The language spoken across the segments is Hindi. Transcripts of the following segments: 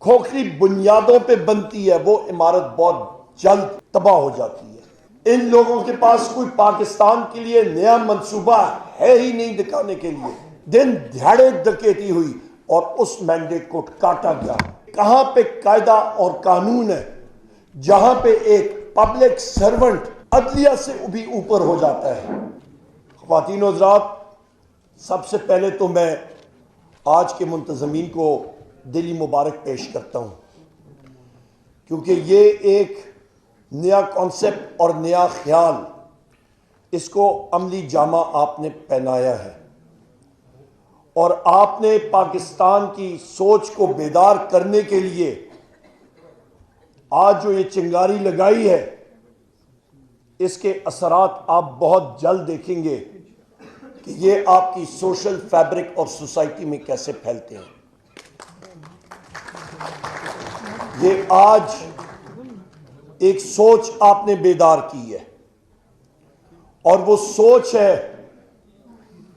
खोखली बुनियादों पे बनती है वो इमारत बहुत जल्द तबाह हो जाती है। इन लोगों के पास कोई पाकिस्तान के लिए नया मंसूबा है ही नहीं दिखाने के लिए। दिन दिहाड़े डकैती हुई और उस मैंडेट को काटा गया। कहां पे कायदा और कानून है जहां पे एक पब्लिक सर्वेंट अदलिया से भी ऊपर हो जाता है। ख्वातीन और हज़रात, सबसे पहले तो मैं आज के मुंतज़मीन को दिली मुबारक पेश करता हूँ, क्योंकि ये एक नया कॉन्सेप्ट और नया ख्याल, इसको अमली जामा आपने पहनाया है और आपने पाकिस्तान की सोच को बेदार करने के लिए आज जो ये चिंगारी लगाई है, इसके असरात आप बहुत जल्द देखेंगे कि ये आपकी सोशल फैब्रिक और सोसाइटी में कैसे फैलते हैं। ये आज एक सोच आपने बेदार की है और वो सोच है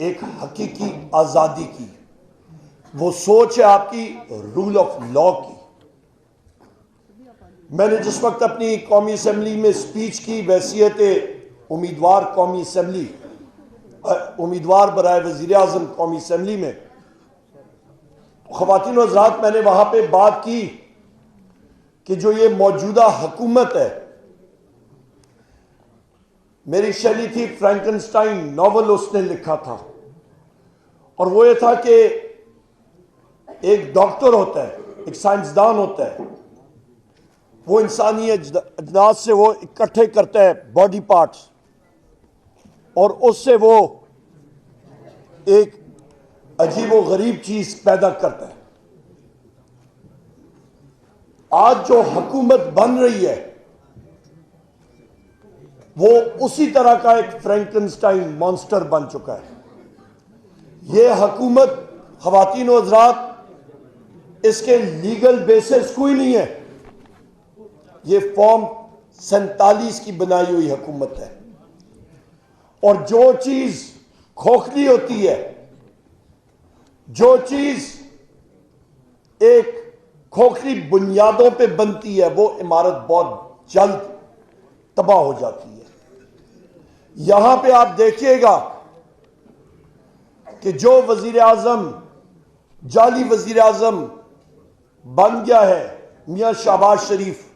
एक हकीकी आज़ादी की। वो सोच है आपकी रूल ऑफ लॉ की। मैंने जिस वक्त अपनी कौमी असम्बली में स्पीच की वैसियत उम्मीदवार कौमी असम्बली, उम्मीदवार बराए वज़ीर आज़म कौमी असम्बली में, ख़वातीन व हज़रात, मैंने वहां पे बात की कि जो ये मौजूदा हुकूमत है, मेरी शैली थी फ्रैंकनस्टाइन नॉवल उसने लिखा था, और वो ये था कि एक डॉक्टर होता है, एक साइंसदान होता है, वो इंसानी अजनास से वो इकट्ठे करता है बॉडी पार्ट्स और उससे वो एक अजीब व गरीब चीज पैदा करता है। आज जो हुकूमत बन रही है वो उसी तरह का एक फ्रैंकनस्टाइन मॉन्स्टर बन चुका है। ये हुकूमत, ख़वातीन व हज़रात, इसके लीगल बेसिस कोई नहीं है। ये फॉर्म 47 की बनाई हुई हुकूमत है और जो चीज खोखली होती है, जो चीज एक खोखली बुनियादों पे बनती है, वो इमारत बहुत जल्द तबाह हो जाती है। यहां पे आप देखिएगा कि जो वजीर आजम जाली वजीर आजम बन गया है मियां शहबाज शरीफ,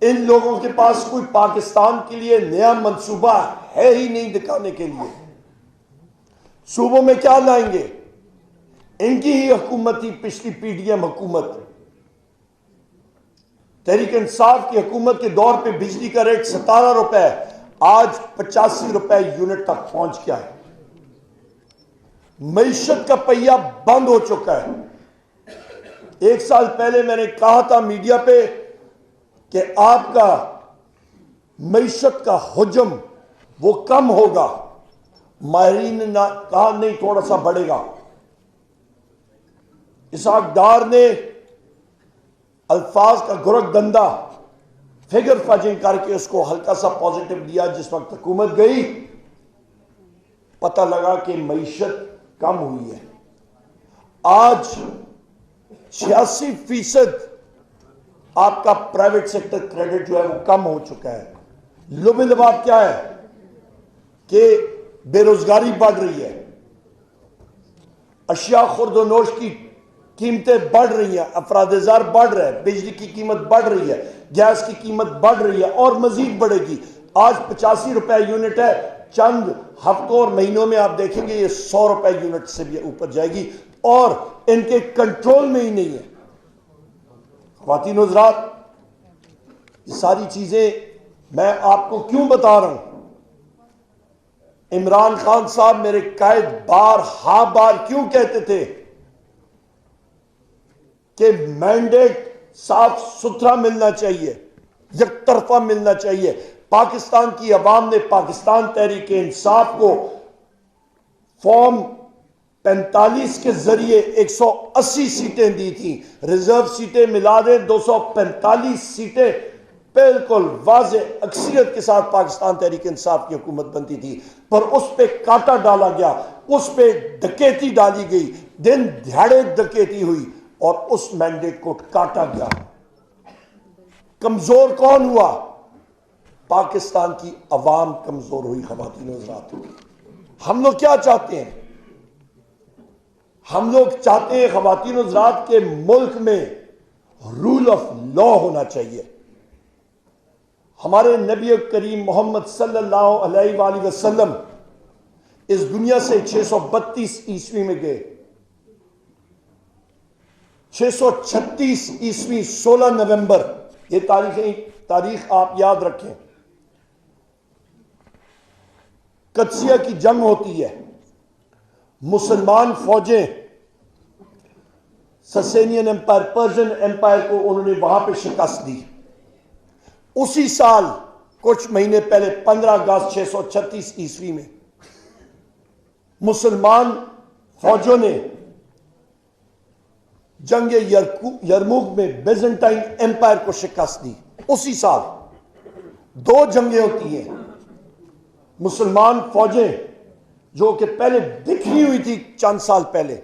इन लोगों के पास कोई पाकिस्तान के लिए नया मंसूबा है ही नहीं दिखाने के लिए। सूबों में क्या लाएंगे? इनकी ही हुकूमत थी पिछली पीडीएम हुकूमत। तहरीक इंसाफ की हुकूमत के दौर पे बिजली का रेट 17 रुपए, आज 85 रुपए यूनिट तक पहुंच गया है। मईशत का पहिया बंद हो चुका है। एक साल पहले मैंने कहा था मीडिया पे कि आपका मईशत का हुजम वो कम होगा। माहिरीन ने कहा नहीं, थोड़ा सा बढ़ेगा। इसहाक डार ने अल्फाज का गुरगदंदा फिगर फजिंग करके उसको हल्का सा पॉजिटिव दिया। जिस वक्त हुकूमत गई पता लगा कि मईशत कम हुई है। आज 86% आपका प्राइवेट सेक्टर क्रेडिट जो है वो कम हो चुका है। लुबे लबाब क्या है कि बेरोजगारी बढ़ रही है, अशिया खुर्दोनोश की कीमतें बढ़ रही हैं, अफरादेजार बढ़ रहे हैं, बिजली की कीमत बढ़ रही है, गैस की कीमत बढ़ रही है और मजीद बढ़ेगी। आज 85 रुपए यूनिट है, चंद हफ्तों और महीनों में आप देखेंगे ये 100 रुपए यूनिट से भी ऊपर जाएगी और इनके कंट्रोल में ही नहीं है। ख्वातीन व हज़रात, ये सारी चीजें मैं आपको क्यों बता रहा हूं? इमरान खान साहब मेरे कायद बार क्यों कहते थे कि मैंडेट साफ सुथरा मिलना चाहिए, एक तरफा मिलना चाहिए। पाकिस्तान की अवाम ने पाकिस्तान तहरीक इंसाफ को फॉर्म 45 के जरिए 180 सीटें दी थी। रिजर्व सीटें मिला दें 245 सीटें बिल्कुल वाज़े अक्सरियत के साथ पाकिस्तान तहरीक इंसाफ की हुकूमत बनती थी, पर उस पर कांटा डाला गया, उस पर डकैती डाली गई, दिन दिहाड़े डकैती हुई और उस मैंडेट को काटा गया। कमजोर कौन हुआ? पाकिस्तान की अवाम कमजोर हुई। ख़वातीन और हज़रात, हम लोग क्या चाहते हैं? हम लोग चाहते हैं ख़वातीन और हज़रात के मुल्क में रूल ऑफ लॉ होना चाहिए। हमारे नबी करीम मोहम्मद सल्लल्लाहु अलैहि वसल्लम इस दुनिया से 632 ईस्वी में गए। 636 ईस्वी 16 नवंबर, ये तारीख आप याद रखें। कदसिया की जंग होती है। मुसलमान फौजें ससेनियन एम्पायर, पर्शियन एम्पायर को उन्होंने वहां पे शिकस्त दी। उसी साल कुछ महीने पहले 15 अगस्त 636 ईस्वी में मुसलमान फौजों ने जंग यरमुक में बेजेंटाइन एम्पायर को शिकस्त दी। उसी साल 2 जंगें होती हैं। मुसलमान फौजें जो कि पहले बिखरी हुई थी चंद साल पहले,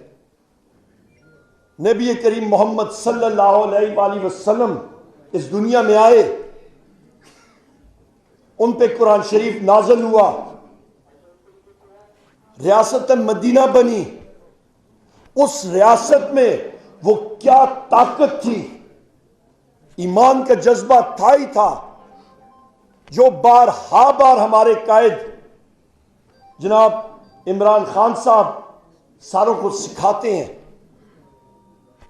नबी करीम मोहम्मद सल्लल्लाहु अलैहि वसल्लम इस दुनिया में आए, उन पे कुरान शरीफ नाज़िल हुआ, रियासत मदीना बनी। उस रियासत में वो क्या ताकत थी, ईमान का जज्बा था ही था, जो बार हमारे कायद जनाब इमरान खान साहब सारों को सिखाते हैं।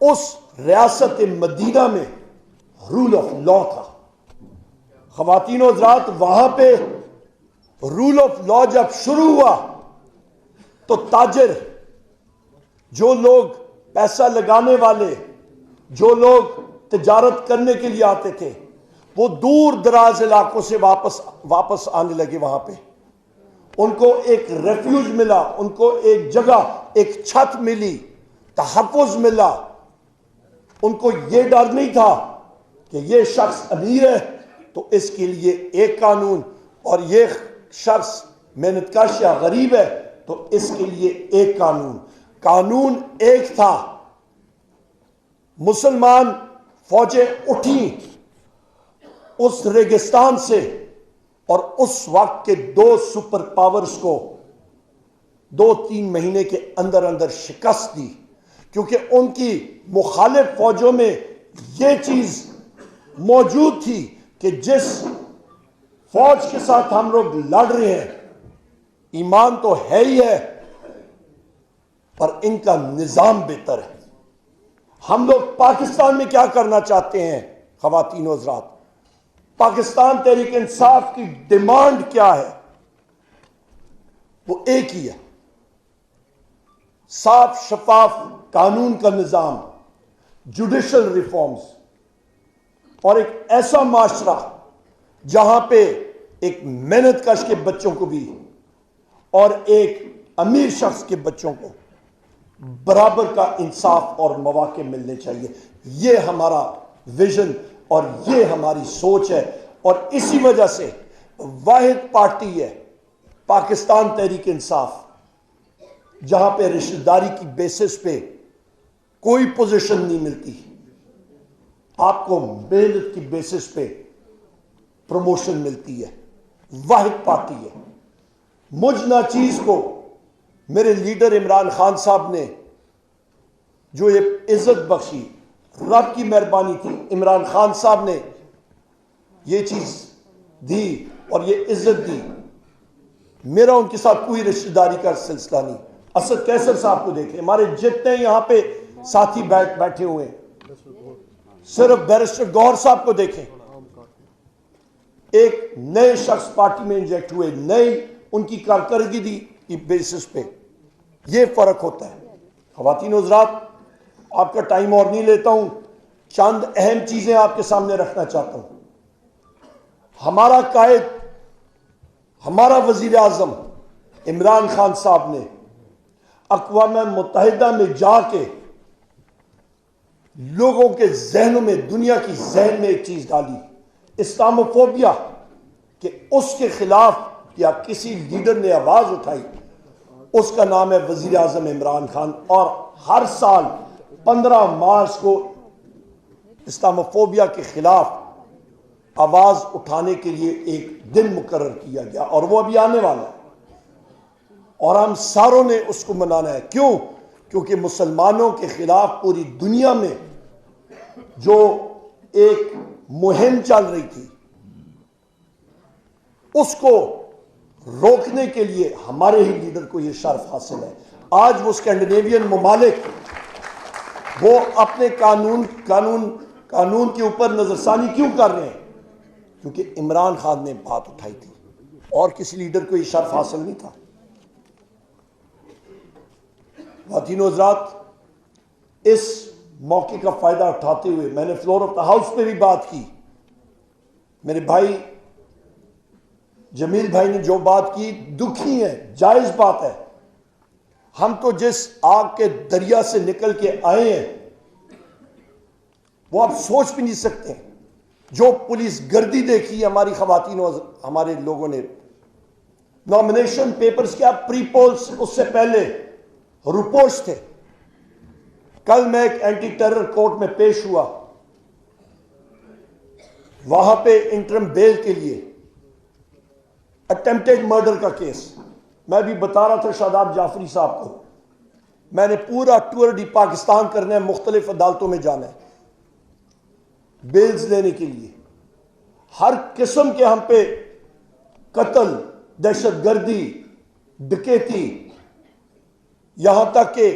उस रियासत मदीना में रूल ऑफ लॉ था। ख़वातीन और हज़रात, वहां पे रूल ऑफ लॉ जब शुरू हुआ तो ताजिर, जो लोग पैसा लगाने वाले, जो लोग तिजारत करने के लिए आते थे, वो दूर दराज इलाकों से वापस आने लगे। वहां पे उनको एक रेफ्यूज मिला, उनको एक जगह, एक छत मिली, तहफ़्फ़ुज़ मिला। उनको ये डर नहीं था कि ये शख्स अमीर है तो इसके लिए एक कानून, और ये शख्स मेहनतकश या गरीब है तो इसके लिए एक कानून। कानून एक था। मुसलमान फौजें उठी उस रेगिस्तान से और उस वक्त के 2 सुपर पावर्स को 2-3 महीने के अंदर अंदर शिकस्त दी, क्योंकि उनकी मुखालिफ फौजों में यह चीज मौजूद थी कि जिस फौज के साथ हम लोग लड़ रहे हैं, ईमान तो है ही है पर इनका निजाम बेहतर है। हम लोग पाकिस्तान में क्या करना चाहते हैं ख़वातीन और हज़रात? पाकिस्तान तहरीक इंसाफ की डिमांड क्या है? वो एक ही है, साफ शफाफ कानून का निजाम, जुडिशल रिफॉर्म्स, और एक ऐसा माशरा जहां पे एक मेहनतकश के बच्चों को भी और एक अमीर शख्स के बच्चों को बराबर का इंसाफ और मौके मिलने चाहिए। ये हमारा विजन और ये हमारी सोच है, और इसी वजह से वाहिद पार्टी है पाकिस्तान तहरीक इंसाफ, जहां पे रिश्तेदारी की बेसिस पे कोई पोजीशन नहीं मिलती, आपको मेहनत की बेसिस पे प्रमोशन मिलती है। वाहिद पार्टी है। मुझ नाचीज को मेरे लीडर इमरान खान साहब ने जो ये इज्जत बख्शी, रब की मेहरबानी थी, इमरान खान साहब ने ये चीज दी और ये इज्जत दी। मेरा उनके साथ कोई रिश्तेदारी का सिलसिला नहीं। असद कैसर साहब को देखें, हमारे जितने यहां पे साथी बैठे हुए हैं, सिर्फ बैरिस्टर गौहर साहब को देखें, एक नए शख्स पार्टी में इंजेक्ट हुए, नई उनकी कारकर्दगी की बेसिस पे ये फर्क होता है। ख़वातीन और हज़रात, आपका टाइम और नहीं लेता हूं, चंद अहम चीजें आपके सामने रखना चाहता हूं। हमारा कायद, हमारा वजीर आजम इमरान खान साहब ने अक़वाम मुत्तहिदा में जाके लोगों के जहनों में, दुनिया की जहन में एक चीज डाली, इस्लामोफोबिया, कि उसके खिलाफ या किसी लीडर ने आवाज उठाई, उसका नाम है वजीर आजम इमरान खान। और हर साल 15 मार्च को इस्लामोफोबिया के खिलाफ आवाज उठाने के लिए एक दिन मुकर्रर किया गया और वो अभी आने वाला है और हम सारों ने उसको मनाना है। क्यों? क्योंकि मुसलमानों के खिलाफ पूरी दुनिया में जो एक मुहिम चल रही थी उसको रोकने के लिए हमारे ही लीडर को यह शर्फ हासिल है। आज वो स्कैंडिनेवियन ममालिक वो अपने कानून के ऊपर नजरसानी क्यों कर रहे हैं? क्योंकि इमरान खान ने बात उठाई थी और किसी लीडर को यह शर्फ हासिल नहीं था। ख़वातीन व हज़रात, इस मौके का फायदा उठाते हुए मैंने फ्लोर ऑफ द हाउस पे भी बात की। मेरे भाई जमील भाई ने जो बात की दुखी है, जायज बात है। हम तो जिस आग के दरिया से निकल के आए हैं वो आप सोच भी नहीं सकते। जो पुलिस गर्दी देखी हमारी ख़वातीन और हमारे लोगों ने, नॉमिनेशन पेपर्स क्या प्री पोल्स उससे पहले रिपोर्ट्स थे। कल मैं एक एंटी टेरर कोर्ट में पेश हुआ, वहां पे इंटरम बेल के लिए अटेम्प्टेड मर्डर का केस, मैं भी बता रहा था शादाब जाफरी साहब को, मैंने पूरा टूर डी पाकिस्तान करना है, मुख्तलिफ अदालतों में जाना है बेल्स लेने के लिए। हर किस्म के हम पे कत्ल, दहशतगर्दी, डकैती, यहां तक के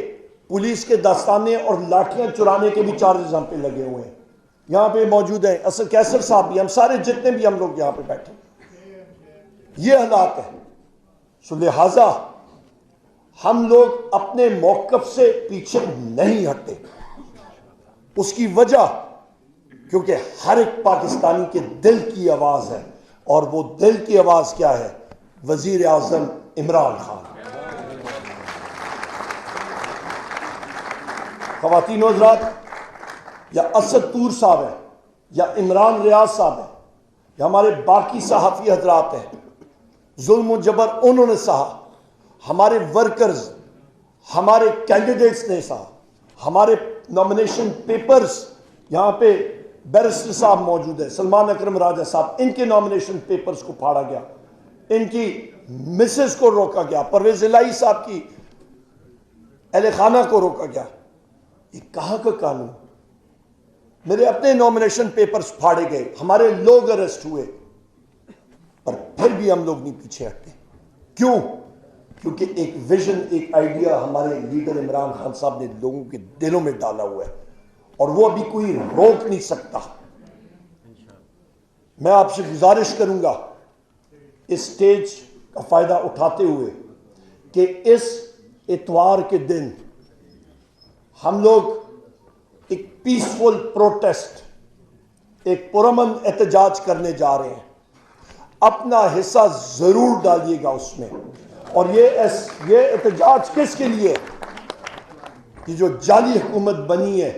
पुलिस के दस्ताने और लाठियां चुराने के भी चार्जेस हम पे लगे हुए हैं। यहां पे मौजूद हैं असद कैसर साहब भी, हम सारे जितने भी हम लोग यहां पे बैठे, ये हालात है। सो लिहाजा हम लोग अपने मौकफ से पीछे नहीं हटते। उसकी वजह क्योंकि हर एक पाकिस्तानी के दिल की आवाज है और वो दिल की आवाज क्या है? वजीर आजम इमरान खान। ख़वातीन व हज़रात, या असद तूर साहब है या इमरान रियाज साहब है या हमारे बाकी सहाफ़ी हजरात हैं, जुल्म जबर उन्होंने सहा, हमारे वर्कर्स, हमारे कैंडिडेट्स ने सहा, हमारे नॉमिनेशन पेपर्स, यहाँ पे बैरिस्टर साहब मौजूद है, सलमान अकरम राजा साहब, इनके नॉमिनेशन पेपर्स को फाड़ा गया, इनकी मिसेस को रोका गया, परवेज इलाही साहब की अहले खाना को रोका गया। ये कहाँ का कानून? मेरे अपने नॉमिनेशन पेपर्स फाड़े गए, हमारे लोग अरेस्ट हुए, पर फिर भी हम लोग नहीं पीछे हटते। क्यों? क्योंकि एक विजन, एक आइडिया हमारे लीडर इमरान खान साहब ने लोगों के दिलों में डाला हुआ है और वो अभी कोई रोक नहीं सकता। मैं आपसे गुजारिश करूंगा इस स्टेज का फायदा उठाते हुए कि इस इतवार के दिन हम लोग एक पीसफुल प्रोटेस्ट, एक पुरअमन एहतजाज करने जा रहे हैं। अपना हिस्सा जरूर डालिएगा उसमें। और ये एहतजाज किसके लिए? कि जो जाली हुकूमत बनी है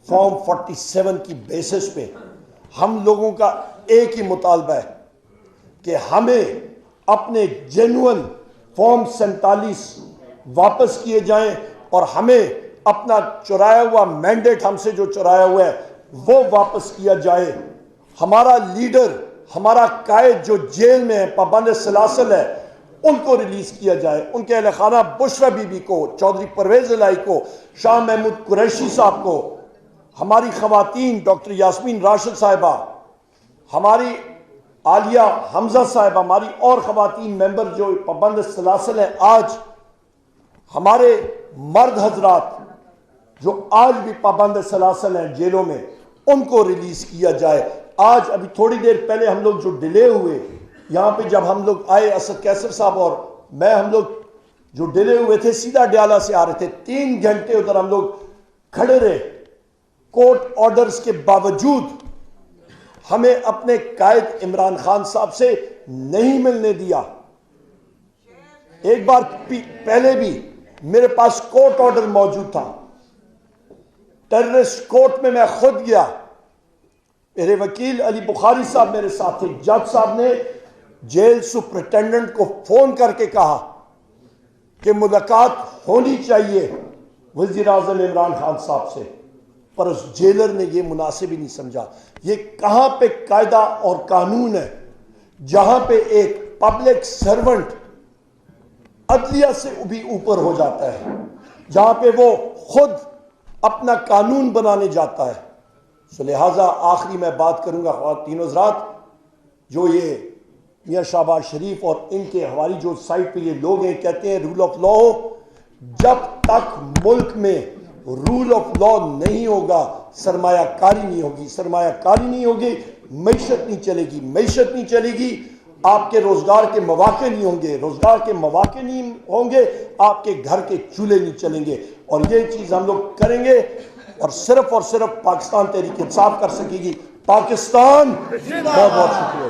फॉर्म 47 की बेसिस पे, हम लोगों का एक ही मुतालबा है कि हमें अपने जेन्युइन फॉर्म 47 वापस किए जाएं और हमें अपना चुराया हुआ मैंडेट, हमसे जो चुराया हुआ है वो वापस किया जाए। हमारा लीडर, हमारा कायद जो जेल में है, पाबंद सलासल है, उनको रिलीज किया जाए। उनके अहले खाना बुशरा बीबी को, चौधरी परवेज इलाही को, शाह महमूद कुरैशी साहब को, हमारी खवातीन डॉक्टर यास्मीन राशिद साहिबा, हमारी आलिया हमजा साहिबा, हमारी और खवातीन मेंबर जो पाबंद सलासल हैं, आज हमारे मर्द हजरात जो आज भी पाबंद सलासल हैं जेलों में, उनको रिलीज किया जाए। आज अभी थोड़ी देर पहले हम लोग जो डिले हुए यहाँ पे, जब हम लोग आए, असद कैसर साहब और मैं, हम लोग जो डिले हुए थे सीधा डयाला से आ रहे थे, 3 घंटे उधर हम लोग खड़े रहे। कोर्ट ऑर्डर्स के बावजूद हमें अपने कायद इमरान खान साहब से नहीं मिलने दिया। एक बार पहले भी मेरे पास कोर्ट ऑर्डर मौजूद था, टेररिस्ट कोर्ट में मैं खुद गया, मेरे वकील अली बुखारी साहब मेरे साथ थे। जज साहब ने जेल सुपरिटेंडेंट को फोन करके कहा कि मुलाकात होनी चाहिए, वज़ीर आज़म इमरान खान साहब से, पर उस जेलर ने यह मुनासिब ही नहीं समझा। ये कहां पे कायदा और कानून है जहां पे एक पब्लिक सर्वेंट अदलिया से भी ऊपर हो जाता है, जहां पे वो खुद अपना कानून बनाने जाता है। सो लिहाजा आखिरी मैं बात करूंगा ख्वातीन हज़रात, जो ये मियाँ शहबाज शरीफ और इनके हमारी जो साइड पे ये लोग हैं, कहते हैं रूल ऑफ लॉ हो। जब तक मुल्क में रूल ऑफ लॉ नहीं होगा, सरमायाकारी नहीं होगी, सरमायाकारी नहीं होगी, मईशत नहीं चलेगी, मईशत नहीं चलेगी, आपके रोजगार के मौके नहीं होंगे, रोजगार के मौके नहीं होंगे, आपके घर के चूल्हे नहीं चलेंगे। और ये चीज हम लोग करेंगे और सिर्फ पाकिस्तान तहरीक इंसाफ कर सकेगी। पाकिस्तान, बहुत बहुत शुक्रिया।